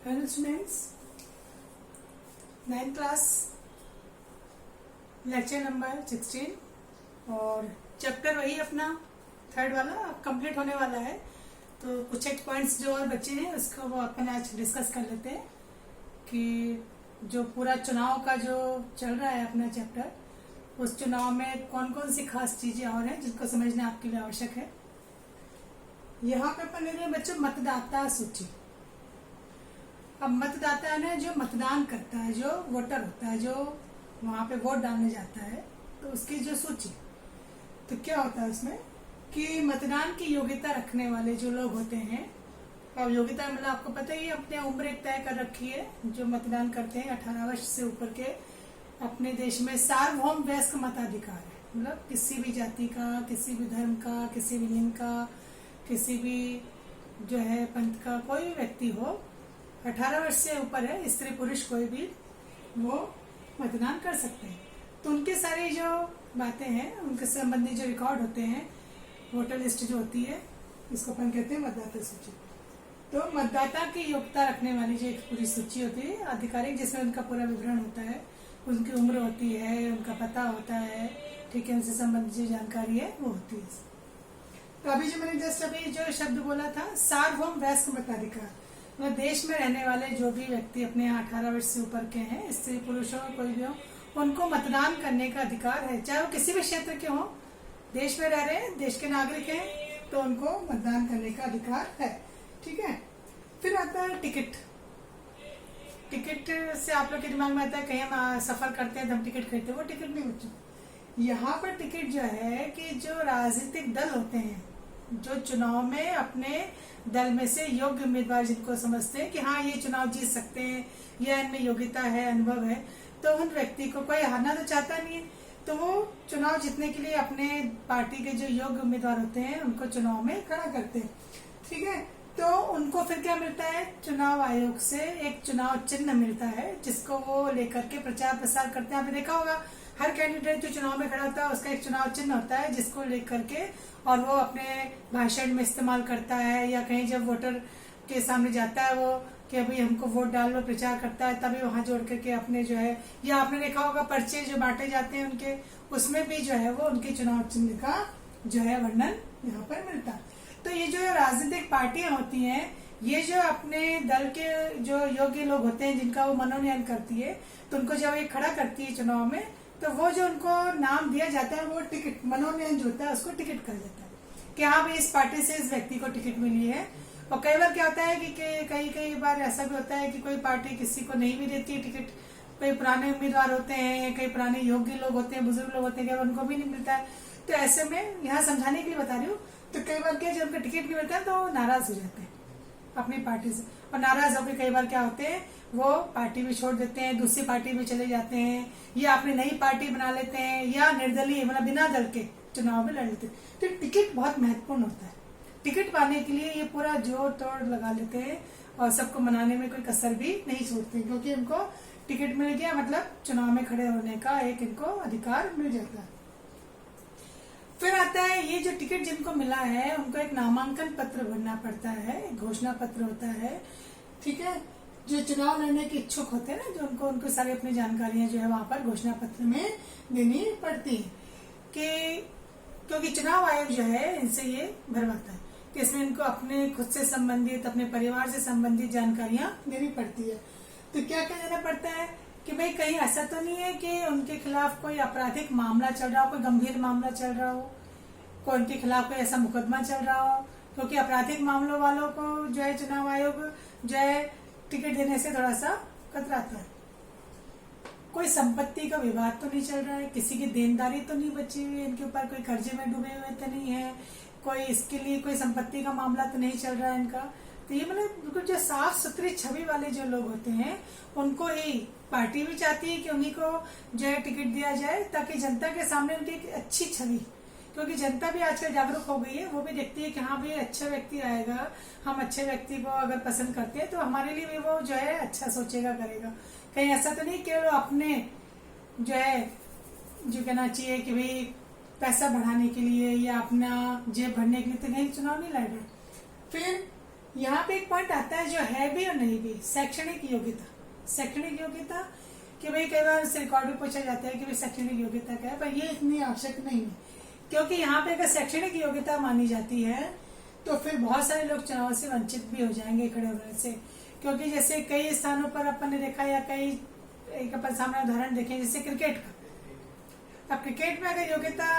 Hello students, 9th class lecture number 16 और chapter वही अपना थर्ड वाला अब कंप्लीट होने वाला है। तो कुछ एक पॉइंट्स जो और बचे हैं उसको वो अपन आज डिस्कस कर लेते हैं कि जो पूरा चुनाव का जो चल रहा है अपना चैप्टर, उस चुनाव में कौन कौन सी खास चीजें और हैं जिसको समझना आपके लिए आवश्यक है। यहाँ पे अपन ले रहे हैं बच्चों मतदाता सूची। अब मतदाता है ना, जो मतदान करता है, जो वोटर होता है, जो वहां पे वोट डालने जाता है, तो उसकी जो सूची, तो क्या होता है उसमें कि मतदान की योग्यता रखने वाले जो लोग होते हैं, और योग्यता मतलब आपको पता ही है, अपने उम्र एक तय कर रखी है। जो मतदान करते हैं 18 वर्ष से ऊपर के, अपने देश में सार्वभौम वयस्क मताधिकार है। मतलब किसी भी जाति का, किसी भी धर्म का, किसी भी लिंग का, किसी भी जो है पंथ का कोई भी व्यक्ति हो, 18 वर्ष से ऊपर है, स्त्री पुरुष कोई भी, वो मतदान कर सकते हैं। तो उनके सारी जो बातें हैं, उनके संबंधी जो रिकॉर्ड होते हैं, वोटर लिस्ट जो होती है, इसको अपन कहते हैं मतदाता सूची। तो मतदाता की योग्यता रखने वाली जो एक पूरी सूची होती है आधिकारिक, जिसमें उनका पूरा विवरण होता है, उनकी उम्र होती है, उनका पता होता है, ठीक है, उनसे संबंधित जो जानकारी है वो होती है। तो अभी जो मैंने जस्ट अभी जो शब्द बोला था, सार्वभौम वयस्क मताधिकार, मतलब देश में रहने वाले जो भी व्यक्ति अपने 18 वर्ष से ऊपर के हैं, स्त्री पुरुष हो कोई भी हो, उनको मतदान करने का अधिकार है। चाहे वो किसी भी क्षेत्र के हो, देश में रह रहे हैं, देश के नागरिक हैं, तो उनको मतदान करने का अधिकार है। ठीक है। फिर आता है टिकट। टिकट से आप लोग के दिमाग में आता है कहीं हम सफर करते हैं तो हम टिकट खरीदते हैं, वो टिकट नहीं बच्चों। यहाँ पर टिकट जो है कि जो राजनीतिक दल होते हैं, जो चुनाव में अपने दल में से योग्य उम्मीदवार जिनको समझते हैं कि हाँ ये चुनाव जीत सकते हैं या इनमें योग्यता है, अनुभव है, तो उन व्यक्ति को कोई हारना तो चाहता नहीं है, तो वो चुनाव जीतने के लिए अपने पार्टी के जो योग्य उम्मीदवार होते हैं उनको चुनाव में खड़ा करते हैं। ठीक है। तो उनको फिर क्या मिलता है, चुनाव आयोग से एक चुनाव चिन्ह मिलता है, जिसको वो लेकर के प्रचार प्रसार करते हैं। आपने देखा होगा हर कैंडिडेट जो चुनाव में खड़ा होता है उसका एक चुनाव चिन्ह होता है, जिसको लेकर के और वो अपने भाषण में इस्तेमाल करता है, या कहीं जब वोटर के सामने जाता है वो कि अभी हमको वोट डाल लो, प्रचार करता है, तभी वहां जोड़ करके अपने जो है, या आपने देखा होगा पर्चे जो बांटे जाते हैं उनके, उसमें भी जो है वो उनके चुनाव चिन्ह का जो है वर्णन यहाँ पर मिलता है। तो ये जो राजनीतिक पार्टियां होती हैं, ये जो अपने दल के जो योग्य लोग होते हैं जिनका वो मनोनयन करती है, तो उनको जब ये खड़ा करती है चुनाव में, तो वो जो उनको नाम दिया जाता है वो टिकट, मनोनयन जो होता है उसको टिकट कहा जाता है कि हाँ भाई इस पार्टी से इस व्यक्ति को टिकट मिली है। और कई बार क्या होता है कि कई बार ऐसा भी होता है कि कोई पार्टी किसी को नहीं भी देती है टिकट। कई पुराने उम्मीदवार होते हैं, कई पुराने योग्य लोग होते हैं, बुजुर्ग लोग होते हैं, उनको भी नहीं मिलता है। तो ऐसे में यहाँ समझाने के लिए बता रही हूँ, तो कई बार क्या, जब उनका टिकट नहीं मिलता है तो नाराज हो जाते हैं अपनी पार्टी से, और नाराज होकर कई बार क्या होते हैं, वो पार्टी भी छोड़ देते हैं, दूसरी पार्टी में चले जाते हैं, या अपनी नई पार्टी बना लेते हैं, या निर्दलीय मतलब बिना दल के चुनाव में लड़ लेते हैं। तो टिकट बहुत महत्वपूर्ण होता है। टिकट पाने के लिए ये पूरा जोर तोड़ लगा लेते हैं और सबको मनाने में कोई कसर भी नहीं छोड़ते, क्योंकि इनको टिकट मिल गया मतलब चुनाव में खड़े होने का एक इनको अधिकार मिल जाता है। फिर आता है ये जो टिकट जिनको मिला है उनको एक नामांकन पत्र भरना पड़ता है, एक घोषणा पत्र होता है। ठीक है। जो चुनाव लड़ने के इच्छुक होते हैं ना, जो उनको सारी अपनी जानकारियां जो है वहां पर घोषणा पत्र में देनी पड़ती है, कि क्योंकि चुनाव आयोग जो है इनसे ये भरवाता है कि इसमें इनको अपने खुद से संबंधित, अपने परिवार से संबंधित जानकारियां देनी पड़ती है। तो क्या क्या देना पड़ता है कि भाई कहीं ऐसा तो नहीं है कि उनके खिलाफ कोई आपराधिक मामला चल रहा हो, कोई गंभीर मामला चल रहा हो, कोई उनके खिलाफ कोई ऐसा मुकदमा चल रहा हो, क्योंकि आपराधिक मामलों वालों को जो है चुनाव आयोग जो है टिकट देने से थोड़ा सा कतराता है। कोई संपत्ति का विवाद तो नहीं चल रहा है, किसी की देनदारी तो नहीं बची हुई है इनके ऊपर, कोई कर्जे में डूबे हुए तो नहीं है, कोई इसके लिए कोई संपत्ति का मामला तो नहीं चल रहा है इनका। तो ये मतलब बिल्कुल जो साफ सुथरी छवि वाले जो लोग होते हैं, उनको ही पार्टी भी चाहती है कि उन्हीं को जो है टिकट दिया जाए, ताकि जनता के सामने उनकी एक अच्छी छवि, क्योंकि जनता भी आजकल जागरूक हो गई है, वो भी देखती है कि हाँ भाई अच्छा व्यक्ति आएगा, हम अच्छे व्यक्ति को अगर पसंद करते हैं तो हमारे लिए भी वो जो है अच्छा सोचेगा, करेगा। कहीं ऐसा तो नहीं कि वो अपने जो है जो कहना चाहिए कि भाई पैसा बढ़ाने के लिए या अपना जेब भरने के लिए तो कहीं चुनाव नहीं लड़ रहे। फिर यहाँ पे एक पॉइंट आता है जो है भी और नहीं भी, शैक्षणिक योग्यता। शैक्षणिक योग्यता कि भाई कई बार उससे रिकॉर्ड भी पूछा जाता है कि भाई शैक्षणिक योग्यता क्या है, पर ये इतनी आवश्यक नहीं है, क्योंकि यहाँ पे अगर शैक्षणिक योग्यता मानी जाती है तो फिर बहुत सारे लोग चुनाव से वंचित भी हो जाएंगे खड़े होने से। क्योंकि जैसे कई स्थानों पर अपन ने देखा, या कई एक अपन सामने उदाहरण देखे जैसे क्रिकेट का। अब क्रिकेट में अगर योग्यता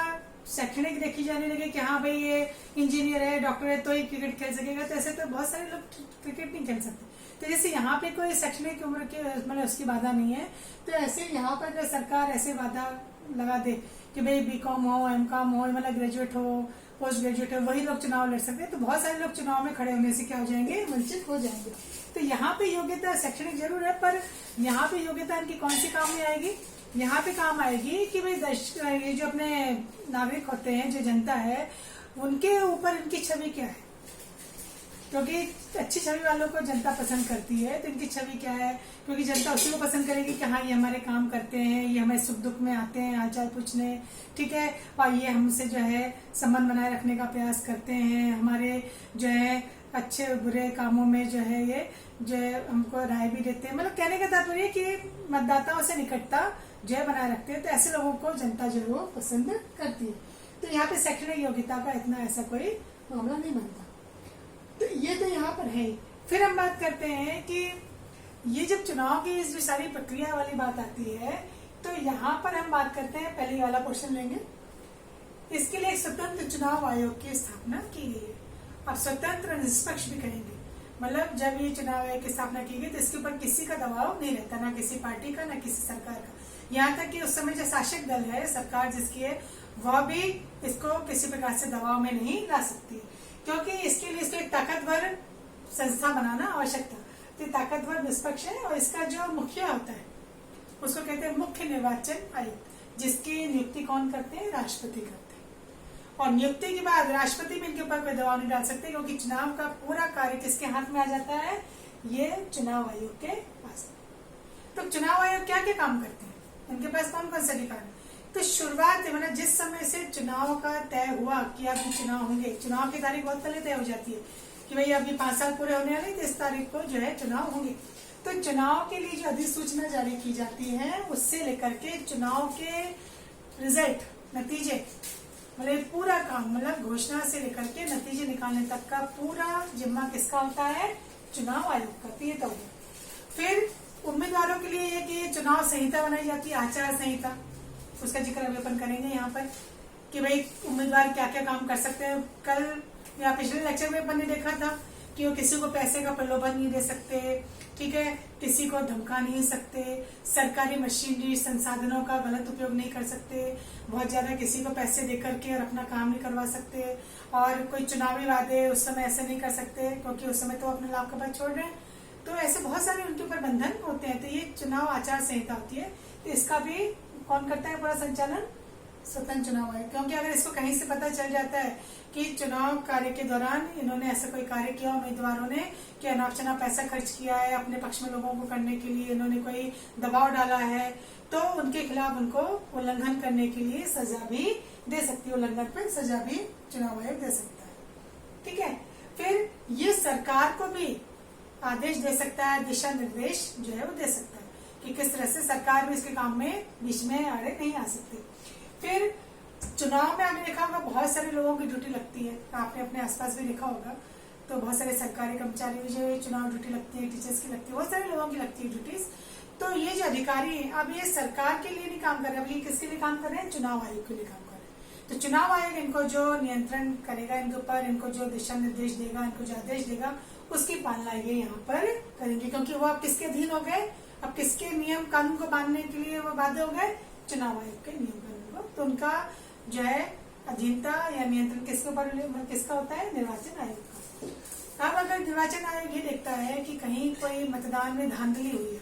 शैक्षणिक देखी जाने लगे कि हाँ भाई ये इंजीनियर है, डॉक्टर है तो ही क्रिकेट खेल सकेगा, तो ऐसे तो बहुत सारे लोग क्रिकेट नहीं खेल सकते। तो जैसे यहाँ पे कोई शैक्षणिक उम्र के मतलब उसकी बाधा नहीं है, तो ऐसे यहाँ पर अगर सरकार ऐसे बाधा लगा दे कि भाई बीकॉम हो, एमकॉम हो, मतलब ग्रेजुएट हो, पोस्ट ग्रेजुएट हो, वही लोग चुनाव लड़ सकते हैं, तो बहुत सारे लोग चुनाव में खड़े होने से क्या हो जाएंगे, वंचित हो जाएंगे। तो यहाँ पे योग्यता शैक्षणिक जरूर है, पर यहाँ पे योग्यता इनकी कौन सी काम में आएगी, यहाँ पे काम आएगी कि भाई ये जो अपने नागरिक होते हैं, जो जनता है, उनके ऊपर इनकी छवि क्या है। क्योंकि अच्छी छवि वालों को जनता पसंद करती है, तो इनकी छवि क्या है, क्योंकि जनता उसी को पसंद करेगी कि हाँ ये हमारे काम करते हैं, ये हमारे सुख दुख में आते हैं हालचाल पूछने, ठीक है, और ये हमसे जो है संबंध बनाए रखने का प्रयास करते हैं, हमारे जो है अच्छे बुरे कामों में जो है ये जो है हमको राय भी देते हैं। मतलब कहने का तात्पर्य कि मतदाताओं से निकटता जो है बनाए रखते हैं, तो ऐसे लोगों को जनता जो है वो पसंद करती है। तो यहाँ पे शैक्षणिक योग्यता का इतना ऐसा कोई मामला नहीं बनता। तो ये तो यहाँ पर है। फिर हम बात करते हैं कि ये जब चुनाव की इस सारी प्रक्रिया वाली बात आती है, तो यहाँ पर हम बात करते हैं, पहले वाला क्वेश्चन लेंगे, इसके लिए एक स्वतंत्र चुनाव आयोग की स्थापना की गई है। अब स्वतंत्र निष्पक्ष भी करेंगे, मतलब जब ये चुनाव आयोग की स्थापना की गई तो इसके ऊपर किसी का दबाव नहीं रहता, ना किसी पार्टी का, ना किसी सरकार का। यहाँ तक कि उस समय जो शासक दल है, सरकार जिसकी है, वह भी इसको किसी प्रकार से दबाव में नहीं ला सकती, क्योंकि इसके लिए इसको एक ताकतवर संस्था बनाना आवश्यक था। तो ताकतवर निष्पक्ष है, और इसका जो मुखिया होता है उसको कहते हैं मुख्य निर्वाचन आयुक्त, जिसकी नियुक्ति कौन करते हैं, राष्ट्रपति करते हैं। और नियुक्ति के बाद राष्ट्रपति भी इनके ऊपर कोई दबाव नहीं डाल सकते, क्योंकि चुनाव का पूरा कार्य किसके हाथ में आ जाता है, ये चुनाव आयोग के पास। तो चुनाव आयोग क्या क्या काम करते हैं, इनके पास कौन कौन से अधिकार है। तो शुरुआत मतलब जिस समय से चुनाव का तय हुआ कि अब चुनाव होंगे, चुनाव की तारीख बहुत पहले तय हो जाती है कि भाई अभी 5 साल पूरे होने वाले, तो इस तारीख को जो है चुनाव होंगे। तो चुनाव के लिए जो अधिसूचना जारी की जाती है, उससे लेकर के चुनाव के रिजल्ट, नतीजे, मतलब पूरा काम, मतलब घोषणा से लेकर के नतीजे निकालने तक का पूरा जिम्मा किसका होता है, चुनाव आयोग का। ये तो फिर उम्मीदवारों के लिए ये कि चुनाव संहिता बनाई जाती है, आचार संहिता, उसका जिक्र अभी अपन करेंगे यहाँ पर कि भाई उम्मीदवार क्या क्या काम कर सकते हैं। कल या पिछले लेक्चर में अपन ने देखा था कि वो किसी को पैसे का प्रलोभन नहीं दे सकते, ठीक है, किसी को धमका नहीं सकते, सरकारी मशीनरी संसाधनों का गलत उपयोग नहीं कर सकते, बहुत ज्यादा किसी को पैसे देकर के और अपना काम नहीं करवा सकते, और कोई चुनावी वादे उस समय ऐसे नहीं कर सकते, क्योंकि उस समय तो अपने लाभ का बात छोड़ रहे हैं। तो ऐसे बहुत सारे उनके ऊपर बंधन होते हैं। तो ये चुनाव आचार संहिता होती है, तो इसका भी कौन करता है पूरा संचालन, स्वतंत्र चुनाव आयोग। क्योंकि अगर इसको कहीं से पता चल जाता है कि चुनाव कार्य के दौरान इन्होंने ऐसा कोई कार्य किया, उम्मीदवारों ने कि अनाप शनाप पैसा खर्च किया है अपने पक्ष में लोगों को करने के लिए, इन्होंने कोई दबाव डाला है, तो उनके खिलाफ उनको उल्लंघन करने के लिए सजा भी दे सकती है, उल्लंघन पर सजा भी चुनाव आयोग दे सकता है, ठीक है। फिर ये सरकार को भी आदेश दे सकता है, दिशा निर्देश जो है वो दे सकता है कि किस तरह से सरकार भी इसके काम में बीच में आड़े नहीं आ सकती। फिर चुनाव में आपने देखा होगा बहुत सारे लोगों की ड्यूटी लगती है, आपने अपने आसपास भी देखा होगा, तो बहुत सारे सरकारी कर्मचारी भी जो चुनाव ड्यूटी लगती है, टीचर्स की लगती है, बहुत सारे लोगों की लगती है ड्यूटीज। तो ये जो अधिकारी है, अब ये सरकार के लिए नहीं काम कर रहे, अब ये किसके लिए काम कर रहे हैं, चुनाव आयोग के लिए काम कर रहे हैं। तो चुनाव आयोग इनको जो नियंत्रण करेगा इनके ऊपर, इनको जो दिशा निर्देश देगा, इनको जो आदेश देगा, उसकी पालना ये यहाँ पर करेंगे, क्योंकि वो अब किसके अधीन हो गए, अब किसके नियम कानून को बांधने के लिए वो बाध्य हो गए, चुनाव आयोग के नियम कानून को। तो उनका जो है अधीनता या नियंत्रण किसके ऊपर, किसका होता है, निर्वाचन आयोग का। अब अगर निर्वाचन आयोग ये देखता है कि कहीं कोई मतदान में धांधली हुई है,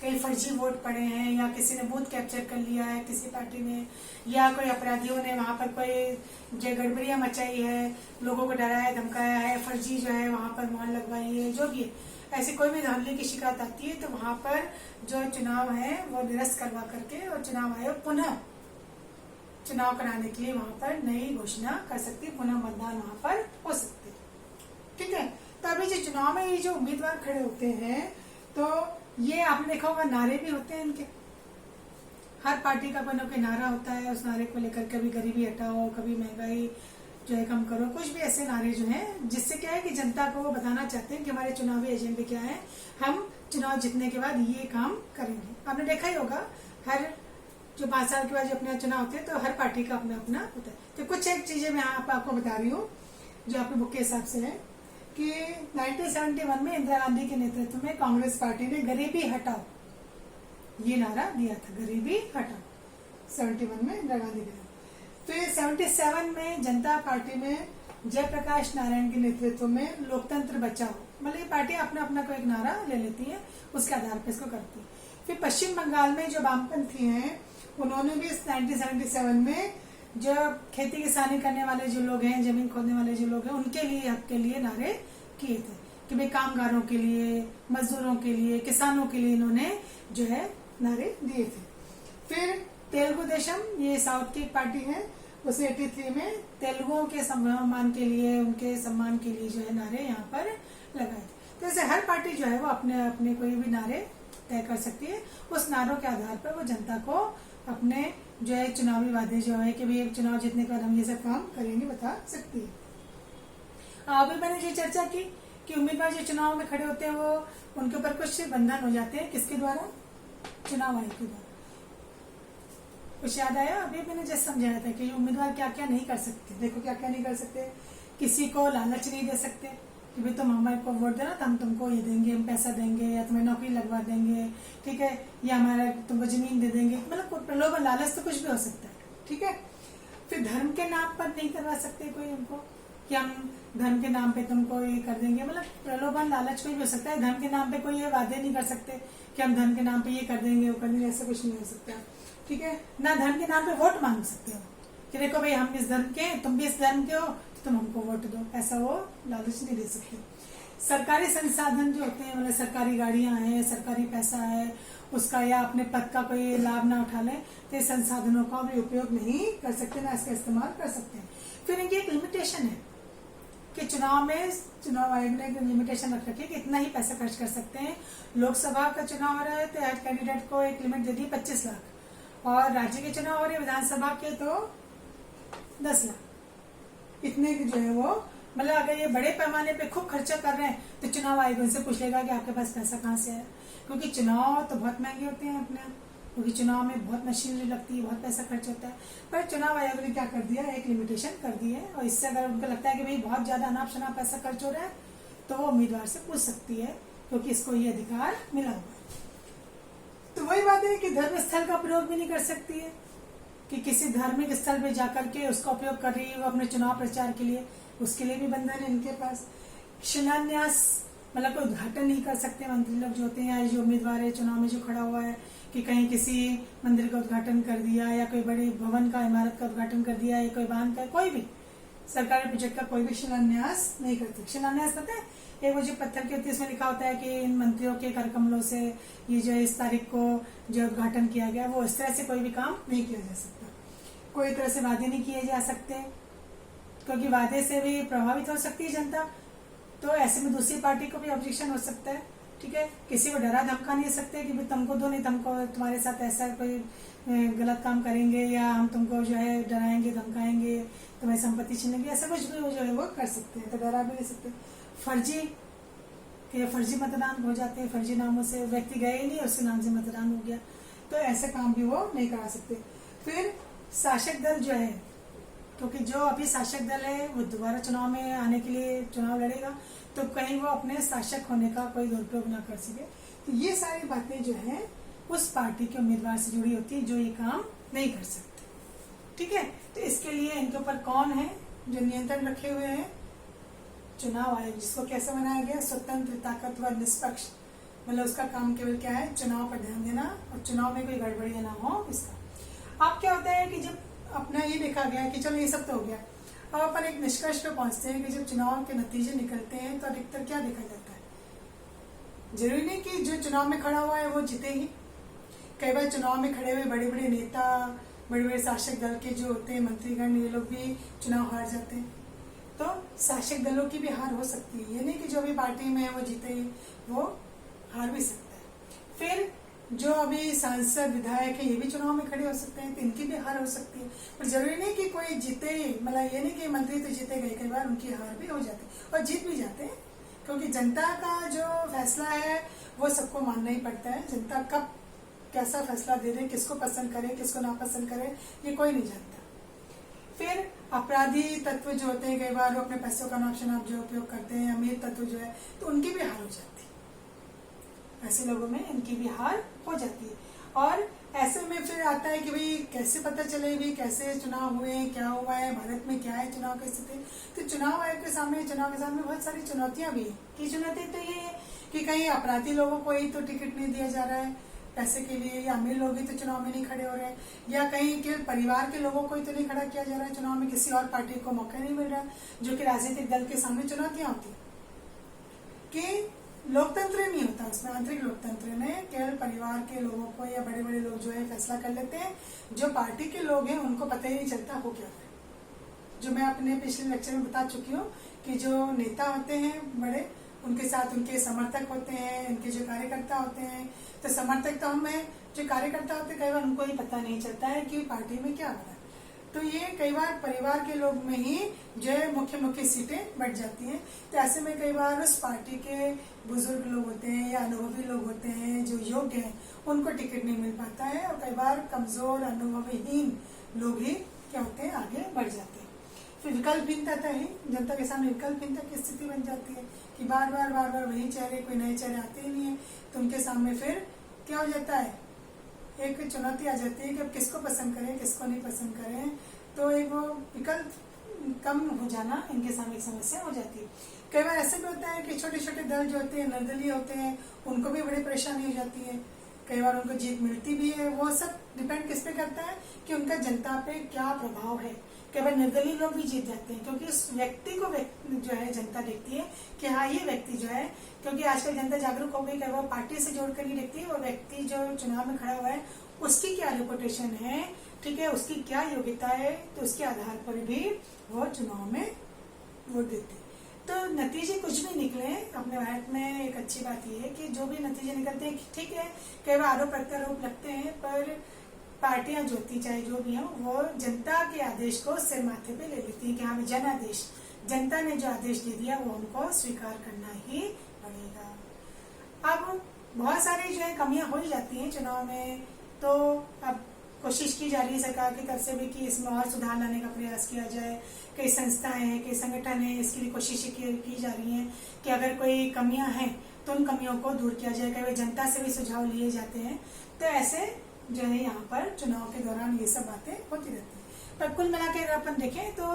कहीं फर्जी वोट पड़े हैं, या किसी ने बूथ कैप्चर कर लिया है किसी पार्टी ने, या कोई अपराधियों ने वहां पर कोई जो गड़बड़ियां मचाई है, लोगों को डराया धमकाया है, फर्जी जो है वहां पर मोहर लगवाई है, जो भी है, ऐसी कोई भी धांधली की शिकायत आती है, तो वहां पर जो चुनाव है वो निरस्त करवा करके और चुनाव आयोग पुनः चुनाव कराने के लिए वहां पर नई घोषणा कर सकती है, पुनः मतदान वहां पर हो सकती है, ठीक है। तो अभी चुनाव में ये जो उम्मीदवार खड़े होते हैं तो ये आपने देखा होगा नारे भी होते हैं इनके। हर पार्टी का कोई ना कोई नारा होता है, उस नारे को लेकर कभी गरीबी हटाओ, कभी महंगाई जो है कम करो, कुछ भी ऐसे नारे जो हैं जिससे क्या है कि जनता को वो बताना चाहते हैं कि हमारे चुनावी एजेंडे क्या है, हम चुनाव जीतने के बाद ये काम करेंगे। आपने देखा ही होगा हर जो 5 साल के बाद जो अपना चुनाव होते हैं तो हर पार्टी का अपना अपना होता है। तो कुछ एक चीजें मैं आपको बता रही हूँ जो आपकी बुक के हिसाब से है कि 1971 में इंदिरा गांधी के नेतृत्व में कांग्रेस पार्टी ने गरीबी हटाओ ये नारा दिया था, गरीबी हटाओ 71 में इंदिरा गांधी ने। फिर 77 में जनता पार्टी में जयप्रकाश नारायण के नेतृत्व में लोकतंत्र बचाओ, मतलब ये पार्टी अपना अपना कोई एक नारा ले लेती है, उसके आधार पर इसको करती है। फिर पश्चिम बंगाल में जो वामपंथी हैं उन्होंने भी 1977 में जो खेती किसानी करने वाले जो लोग हैं, जमीन खोदने वाले जो लोग हैं, उनके लिए हक के लिए नारे किए थे कि भाई कामगारों के लिए, मजदूरों के लिए, किसानों के लिए इन्होंने जो है नारे दिए थे। फिर तेलुगु देशम, ये साउथ की एक पार्टी है, उसे 83 में तेलुगुओं के सम्मान के लिए, उनके सम्मान के लिए जो है नारे यहाँ पर लगाए थे। तो ऐसे हर पार्टी जो है वो अपने अपने कोई भी नारे तय कर सकती है, उस नारों के आधार पर वो जनता को अपने जो है चुनावी वादे जो है कि भाई चुनाव जीतने के बाद हम ये सब काम करेंगे बता सकती है। अभी मैंने जो चर्चा की कि उम्मीदवार जो चुनाव में खड़े होते हैं वो उनके ऊपर कुछ बंधन हो जाते हैं, किसके द्वारा? चुनाव आयोग के द्वारा। कुछ याद आया? अभी मैंने जैसे समझाया था कि उम्मीदवार क्या क्या नहीं कर सकते। देखो क्या क्या नहीं कर सकते। किसी को लालच नहीं दे सकते कि भाई तुम हमारे को वोट देना तो हम तुमको ये देंगे, हम पैसा देंगे, या तुम्हें नौकरी लगवा देंगे, ठीक है, या हमारा तुमको जमीन दे देंगे, मतलब प्रलोभन लालच तो कुछ भी हो सकता है, ठीक है। फिर धर्म के नाम पर नहीं करवा सकते कोई उनको कि हम धर्म के नाम पे तुमको ये कर देंगे, मतलब प्रलोभन लालच कोई भी हो सकता है। धर्म के नाम पे कोई ये वादे नहीं कर सकते कि हम धर्म के नाम पे ये कर देंगे, वो कर देंगे, ऐसा कुछ नहीं हो सकता, ठीक है। ना धर्म के नाम पे वोट मांग सकते हो कि देखो भाई हम इस धर्म के, तुम भी इस धर्म के हो, तुम हमको वोट दो, ऐसा वो लालच नहीं दे सकते। सरकारी संसाधन जो होते हैं, मतलब सरकारी गाड़ियां हैं, सरकारी पैसा है उसका, या अपने पद का कोई लाभ ना उठा लें, तो संसाधनों का भी उपयोग नहीं कर सकते, ना इसका इस्तेमाल कर सकते हैं। फिर इनकी एक लिमिटेशन है कि चुनाव में चुनाव आयोग ने एक लिमिटेशन रख रखी है कि इतना ही पैसा खर्च कर सकते हैं। लोकसभा का चुनाव हो रहा है तो हर कैंडिडेट को एक लिमिट दे दी 25 लाख, और राज्य के चुनाव हो रहे विधानसभा के तो 10 लाख। इतने जो है वो, मतलब अगर ये बड़े पैमाने पे खूब खर्चा कर रहे हैं तो चुनाव आयोग उनसे पूछेगा कि आपके पास पैसा कहाँ से आया, क्योंकि चुनाव तो बहुत महंगे होते हैं अपने, क्योंकि चुनाव में बहुत मशीनरी लगती है, बहुत पैसा खर्च होता है। पर चुनाव आयोग ने क्या कर दिया, एक लिमिटेशन कर दी है, और इससे अगर उनको लगता है कि भाई बहुत ज्यादा अनाप शनाप पैसा खर्च हो रहा है तो वो उम्मीदवार से पूछ सकती है, क्योंकि इसको ये अधिकार मिला हुआ है। तो वही बात है कि धर्म स्थल का प्रयोग भी नहीं कर सकती है कि किसी धार्मिक स्थल पे जाकर के उसका उपयोग कर रही है वो अपने चुनाव प्रचार के लिए, उसके लिए भी बंधन है इनके पास। शिलान्यास, मतलब कोई उद्घाटन नहीं कर सकते मंत्री लोग जो होते हैं, या जो उम्मीदवार है चुनाव में जो खड़ा हुआ है कि कहीं किसी मंदिर का उद्घाटन कर दिया, या कोई बड़े भवन का, इमारत का उद्घाटन कर दिया, या कोई बांध का, कोई भी सरकारी प्रोजेक्ट का कोई भी शिलान्यास नहीं करते। शिलान्यास पता है, एक वो जो पत्थर की होती है उसमें लिखा होता है कि इन मंत्रियों के कर कमलों से ये जो इस तारीख को जो उद्घाटन किया गया, वो इस तरह से कोई भी काम नहीं किया जा सकता। कोई तरह से वादे नहीं किए जा सकते, क्योंकि वादे से भी प्रभावित हो सकती है जनता, तो ऐसे में दूसरी पार्टी को भी ऑब्जेक्शन हो सकता है, ठीक है। किसी को डरा धमका नहीं सकते कि तुमको दो नहीं, तुमको तुम्हारे साथ ऐसा कोई गलत काम करेंगे, या हम तुमको जो है डराएंगे धमकाएंगे, तुम्हारी संपत्ति छीनेंगे, ऐसा कुछ भी जो है वो कर सकते हैं, तो डरा भी नहीं सकते। फर्जी मतदान हो जाते हैं, फर्जी नामों से व्यक्ति गए ही नहीं, उसके नाम से मतदान हो गया, तो ऐसे काम भी वो नहीं करा सकते। फिर शासक दल जो है, क्योंकि जो अभी शासक दल है वो दोबारा चुनाव में आने के लिए चुनाव लड़ेगा, तो कहीं वो अपने शासक होने का कोई दुरुपयोग ना कर सके। तो ये सारी बातें जो है उस पार्टी के उम्मीदवार से जुड़ी होती है जो ये काम नहीं कर सकते, ठीक है। तो इसके लिए इनके ऊपर कौन है जो नियंत्रण रखे हुए हैं? चुनाव आयोग, जिसको कैसे बनाया गया? स्वतंत्र, ताकतवर, निष्पक्ष, मतलब उसका काम केवल क्या है, चुनाव पर ध्यान देना और चुनाव में कोई गड़बड़ियां ना हो इसका। अब क्या होता है कि जब अपना ये देखा गया कि चलो ये सब तो हो गया, अब अपन एक निष्कर्ष पे पहुंचते हैं कि जब चुनाव के नतीजे निकलते हैं तो अधिकतर क्या देखा जाता है? जरूरी नहीं कि जो चुनाव में खड़ा हुआ है वो जीते ही, कई बार चुनाव में खड़े हुए बड़े बड़े नेता, बड़े बड़े शासक दल के जो होते हैं मंत्रीगण, ये लोग भी चुनाव हार जाते हैं। तो शासक दलों की भी हार हो सकती है, ये नहीं कि जो भी पार्टी में है वो जीते ही, वो हार भी सकता है। फिर जो अभी सांसद विधायक है ये भी चुनाव में खड़े हो सकते हैं, तो इनकी भी हार हो सकती है। पर जरूरी नहीं कि कोई जीते ही, मतलब ये नहीं कि मंत्री तो जीते गए, कई बार उनकी हार भी हो जाती है और जीत भी जाते हैं, क्योंकि जनता का जो फैसला है वो सबको मानना ही पड़ता है। जनता कब कैसा फैसला दे दे, किसको पसंद करे किसको नापसंद करे, ये कोई नहीं जानता। फिर अपराधी तत्व जो होते हैं, कई बार वो अपने पैसों का नाप शनाप जो उपयोग करते हैं, अमीर तत्व जो है, तो उनकी भी हार हो जाती है। ऐसे लोगों में इनकी भी हार हो जाती है। और ऐसे में फिर आता है कि भाई कैसे पता चले भी कैसे चुनाव हुए, क्या हुआ है, भारत में क्या है चुनाव की स्थिति। तो चुनाव आयोग के सामने बहुत सारी चुनौतियां भी है। की चुनौती तो ये है कि कहीं अपराधी लोगों को ही तो टिकट नहीं दिया जा रहा है पैसे के लिए, या अमीर लोग ही तो चुनाव में नहीं खड़े हो रहे हैं, या कहीं के परिवार के लोगों को ही तो नहीं खड़ा किया जा रहा है चुनाव में, किसी और पार्टी को मौका नहीं मिल रहा, जो कि राजनीतिक दल के सामने चुनौतियां होती है। कि लोकतंत्र नहीं होता उसमें, आंतरिक लोकतंत्र में केवल परिवार के लोगों को या बड़े बड़े लोग जो है फैसला कर लेते हैं, जो पार्टी के लोग हैं उनको पता ही नहीं चलता हो क्या है। जो मैं अपने पिछले लेक्चर में बता चुकी हूँ कि जो नेता होते हैं बड़े, उनके साथ उनके समर्थक होते हैं, उनके जो कार्यकर्ता होते हैं, तो समर्थक तो हमें, जो कार्यकर्ता होते हैं कई बार उनको ही पता नहीं चलता है कि पार्टी में क्या हो रहा है। तो ये कई बार परिवार के लोग में ही जो है मुख्य सीटें बढ़ जाती हैं। तो ऐसे में कई बार उस पार्टी के बुजुर्ग लोग होते हैं या अनुभवी लोग होते हैं जो योग्य हैं, उनको टिकट नहीं मिल पाता है, और कई बार कमजोर अनुभवहीन लोग ही क्या होते हैं आगे बढ़ जाते हैं। फिर विकल्पहीनता है, जनता के सामने विकल्पहीनता की स्थिति बन जाती है कि बार बार वही चेहरे, कोई नए चेहरे आते ही नहीं है। तो उनके सामने फिर क्या हो जाता है, एक चुनौती आ जाती है कि अब किसको पसंद करें किसको नहीं पसंद करें। तो एक वो विकल्प कम हो जाना इनके सामने एक समस्या हो जाती है। कई बार ऐसे भी होता है कि छोटे छोटे दल जो होते हैं, निर्दलीय होते हैं, उनको भी बड़ी परेशानी हो जाती है। कई बार उनको जीत मिलती भी है। वो सब डिपेंड किस पे करता है कि उनका जनता पे क्या प्रभाव है। कई बार निर्दलीय लोग भी जीत जाते हैं, क्योंकि उस व्यक्ति को जो है जनता देखती है कि हाँ ये व्यक्ति जो है, क्योंकि आजकल जनता जागरूक हो गई, कई बार पार्टी से जोड़कर नहीं देखती, वो व्यक्ति जो चुनाव में खड़ा हुआ है उसकी क्या रेपुटेशन है, ठीक है, उसकी क्या योग्यता है, तो उसके आधार पर भी वो चुनाव में वोट देते। तो नतीजे कुछ भी निकले अपने भारत में, एक अच्छी बात यह है कि जो भी नतीजे निकलते हैं ठीक है, कई बार आरोप प्रत्यारोप लगते हैं, पर पार्टियां जो होती चाहे जो भी हो, वो जनता के आदेश को सिर माथे पे ले लेती है कि हाँ जन आदेश, जनता ने जो आदेश दे दिया वो उनको स्वीकार करना ही पड़ेगा। अब बहुत सारी जो है कमियां हो ही जाती हैं चुनाव में, तो अब कोशिश की जा रही है सरकार की तरफ से भी कि इसमें और सुधार लाने का प्रयास किया जाए। कई संस्थाएं हैं, कई संगठन हैं, इसके लिए कोशिशें की जा रही हैं कि अगर कोई कमियां हैं तो उन कमियों को दूर किया जाए। कई जनता से भी सुझाव लिए जाते हैं। तो ऐसे जो है यहाँ पर चुनाव के दौरान ये सब बातें होती रहती है। पर कुल मिला के अगर अपन देखें तो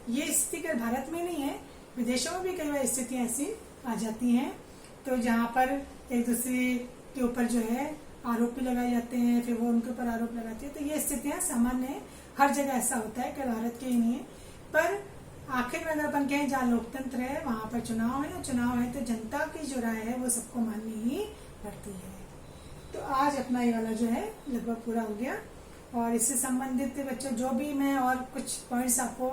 ये स्थिति केवल भारत में नहीं है, विदेशों में भी कई बार स्थितियां ऐसी आ जाती हैं, तो जहाँ पर एक दूसरे के ऊपर जो है आरोप भी लगाए जाते हैं, फिर वो उनके ऊपर आरोप लगाते हैं। तो ये स्थितियां सामान्य है, हर जगह ऐसा होता है, केवल भारत के ही नहीं है। पर आखिर में अगर अपन कहें जहाँ लोकतंत्र है वहां पर चुनाव है, चुनाव है तो जनता की जो राय है वो सबको माननी ही पड़ती है। तो आज अपना ये वाला जो है लगभग पूरा हो गया, और इससे संबंधित बच्चों जो भी मैं और कुछ पॉइंट्स आपको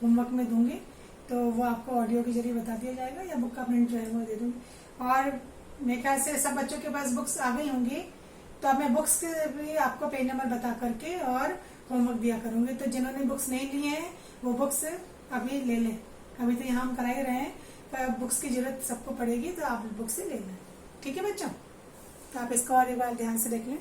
होमवर्क में दूंगी तो वो आपको ऑडियो के जरिए बता दिया जाएगा, या बुक का प्रिंट जो है वो दे दूंगी। और मेरे ख्याल से सब बच्चों के पास बुक्स आ गई होंगी, तो अब मैं बुक्स के भी आपको पेज नंबर बता करके और होमवर्क दिया करूंगी। तो जिन्होंने बुक्स नहीं लिए हैं वो बुक्स अभी ले लें, अभी तो यहाँ हम करा ही रहे हैं, पर बुक्स की जरूरत सबको पड़ेगी, तो आप बुक्स से ले लें। ठीक है बच्चों, तो आप इसको और एक बार ध्यान से देख लें।